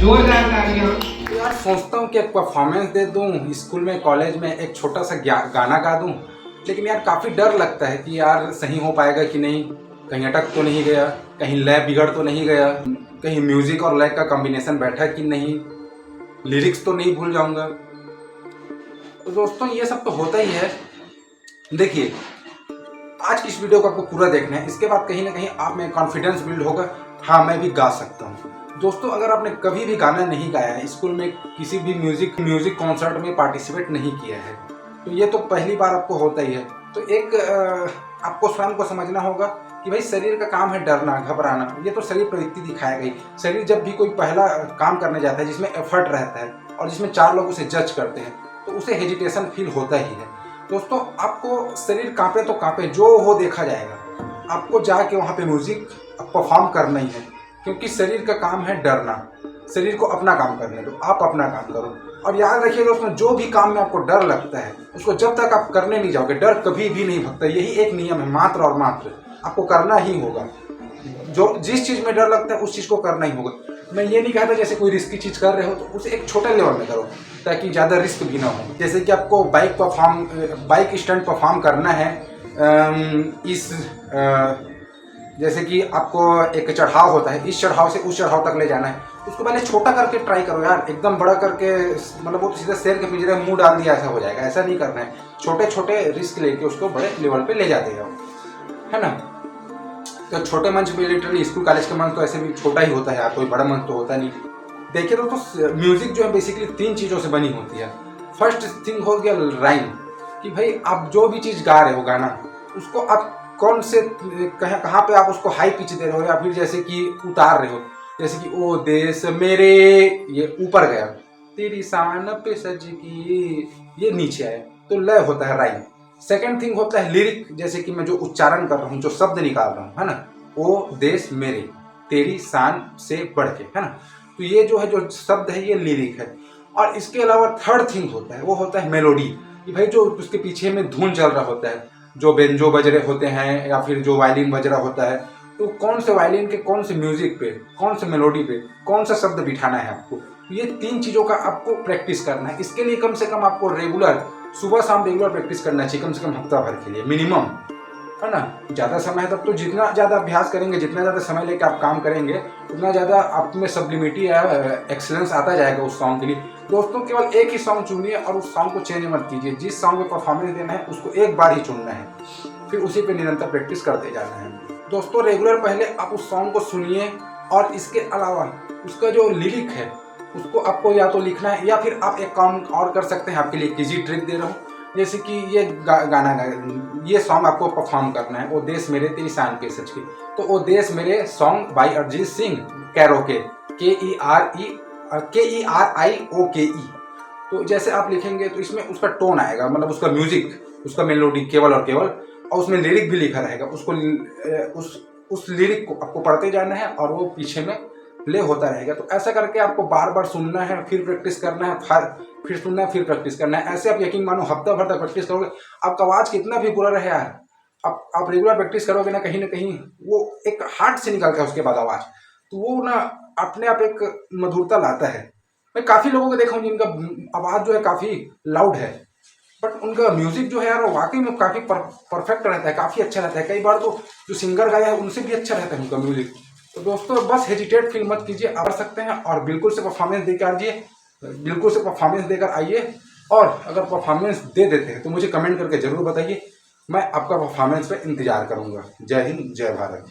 जोरदार तालियां। यार सोचता हूँ कि एक परफॉर्मेंस दे दूँ स्कूल में कॉलेज में, एक छोटा सा गाना गा दूँ, लेकिन यार काफ़ी डर लगता है कि यार सही हो पाएगा कि नहीं, कहीं अटक तो नहीं गया, कहीं लय बिगड़ तो नहीं गया, कहीं म्यूजिक और लय का कॉम्बिनेशन बैठा कि नहीं, लिरिक्स तो नहीं भूल जाऊंगा। तो दोस्तों ये सब तो होता ही है। देखिए आज की इस वीडियो को आपको पूरा देखना है, इसके बाद कहीं ना कहीं आप में कॉन्फिडेंस बिल्ड होगा, हाँ मैं भी गा सकता हूँ। दोस्तों अगर आपने कभी भी गाना नहीं गाया है, स्कूल में किसी भी म्यूजिक कॉन्सर्ट में पार्टिसिपेट नहीं किया है, तो ये तो पहली बार आपको होता ही है। तो एक आपको स्वयं को समझना होगा कि भाई शरीर का काम है डरना घबराना, ये तो शरीर प्रवृत्ति दिखाया गई। शरीर जब भी कोई पहला काम करने जाता है जिसमें एफर्ट रहता है और जिसमें 4 लोग उसे जज करते हैं, तो उसे हेजिटेशन फील होता ही है। दोस्तों आपको शरीर कांपे तो कांपे, जो हो देखा जाएगा, आपको जाके वहाँ पे म्यूजिक परफॉर्म करना ही है, क्योंकि शरीर का काम है डरना। शरीर को अपना काम करने दो, आप अपना काम करो। और याद रखिए दोस्तों, जो भी काम में आपको डर लगता है उसको जब तक आप करने नहीं जाओगे, डर कभी भी नहीं भगता। यही एक नियम है, मात्र और मात्र आपको करना ही होगा। जो जिस चीज़ में डर लगता है उस चीज़ को करना ही होगा। मैं ये नहीं कहता जैसे कोई रिस्की चीज़ कर रहे हो तो उसे एक छोटे लेवल में करो, ताकि ज़्यादा रिस्क भी ना हो। जैसे कि आपको बाइक स्टंट परफॉर्म करना है, जैसे कि आपको एक चढ़ाव होता है, इस चढ़ाव से उस चढ़ाव तक ले जाना है, उसको पहले छोटा करके ट्राई करो यार। एकदम बड़ा करके मतलब वो तो सीधा शेर के पिंजरे में मुंह डाल दिया ऐसा हो जाएगा, ऐसा नहीं करना है। छोटे छोटे रिस्क लेके उसको बड़े लेवल पे ले जाते जाओ, है ना। तो छोटे मंच पे लिटरली स्कूल कॉलेज का मंच तो ऐसे भी छोटा ही होता है यार, कोई बड़ा मंच तो होता नहीं। देखिए तो म्यूजिक जो है बेसिकली 3 चीज़ों से बनी होती है। फर्स्ट थिंग हो गया राइम, कि भाई आप जो भी चीज़ गा रहे हो गाना, उसको आप कौन से कहाँ पे आप उसको हाई पिच दे रहे हो, या फिर जैसे कि उतार रहे हो। जैसे कि ओ देश मेरे, ये ऊपर गया, तेरी शान पे सज की, ये नीचे आया, तो लय होता है राइम। सेकंड थिंग होता है लिरिक, जैसे कि मैं जो उच्चारण कर रहा हूँ, जो शब्द निकाल रहा हूँ, है ना, ओ देश मेरे तेरी शान से बढ़ के, है ना, तो ये जो है जो शब्द है ये लिरिक है। और इसके अलावा थर्ड थिंग होता है, वो होता है मेलोडी, कि भाई जो उसके पीछे में धुन चल रहा होता है, जो बेंजो बज रहे होते हैं या फिर जो वायलिन बज रहा होता है, तो कौन से वायलिन के कौन से म्यूजिक पे, कौन से मेलोडी पे कौन सा शब्द बिठाना है आपको। ये 3 चीज़ों का आपको प्रैक्टिस करना है। इसके लिए कम से कम आपको रेगुलर सुबह शाम रेगुलर प्रैक्टिस करना चाहिए, कम से कम हफ्ता भर के लिए मिनिमम, है ना। ज़्यादा समय है तब तो जितना ज़्यादा अभ्यास करेंगे, जितना ज़्यादा समय लेकर आप काम करेंगे, उतना ज़्यादा आप में सब्लिमिटी या एक्सीलेंस आता जाएगा उस सॉन्ग के लिए। दोस्तों केवल एक ही सॉन्ग चुनिए और उस सॉन्ग को चेंज मत कीजिए। जिस सॉन्ग में परफॉर्मेंस देना है उसको एक बार ही चुनना है, फिर उसी पे निरंतर प्रैक्टिस करते जाना है। दोस्तों रेगुलर पहले आप उस सॉन्ग को सुनिए, और इसके अलावा उसका जो लिरिक है उसको आपको या तो लिखना है, या फिर आप एक काम और कर सकते हैं। आपके लिए एक ईजी ट्रिक दे रहा हूँ, जैसे कि ये गाना ये सॉन्ग आपको परफॉर्म करना है, ओ देश मेरे तेरी शान पे सज के, तो ओ देश मेरे song by Arijit Singh karaoke, KERIOKE। तो जैसे आप लिखेंगे तो इसमें उसका टोन आएगा, मतलब उसका म्यूजिक, उसका मेलोडी केवल और केवल, और उसमें लिरिक भी लिखा रहेगा। उसको उस लिरिक को आपको पढ़ते जाना है और वो पीछे में प्ले होता रहेगा। तो ऐसा करके आपको बार बार सुनना है, फिर प्रैक्टिस करना है, फिर सुनना है, फिर प्रैक्टिस करना है। ऐसे आप यकीन मानो हफ्ता भर तक प्रैक्टिस करोगे, आपका आवाज़ कितना भी बुरा रहे यार, आप रेगुलर प्रैक्टिस करोगे ना कहीं वो एक हार्ट से निकलता है उसके बाद आवाज़, तो वो ना अपने आप एक मधुरता लाता है। मैं काफ़ी लोगों को देखा हूँ जिनका आवाज़ जो है काफ़ी लाउड है, बट उनका म्यूजिक जो है यार वो वाकई में काफ़ी परफेक्ट रहता है, काफ़ी अच्छा रहता है। कई बार तो जो सिंगर गाया है उनसे भी अच्छा रहता है उनका म्यूजिक। तो दोस्तों बस हेजिटेट फील मत कीजिए, आप कर सकते हैं और बिल्कुल से परफॉर्मेंस देकर आइए। और अगर परफॉर्मेंस दे देते हैं तो मुझे कमेंट करके ज़रूर बताइए, मैं आपका परफॉर्मेंस पे इंतजार करूँगा। जय हिंद, जय भारत।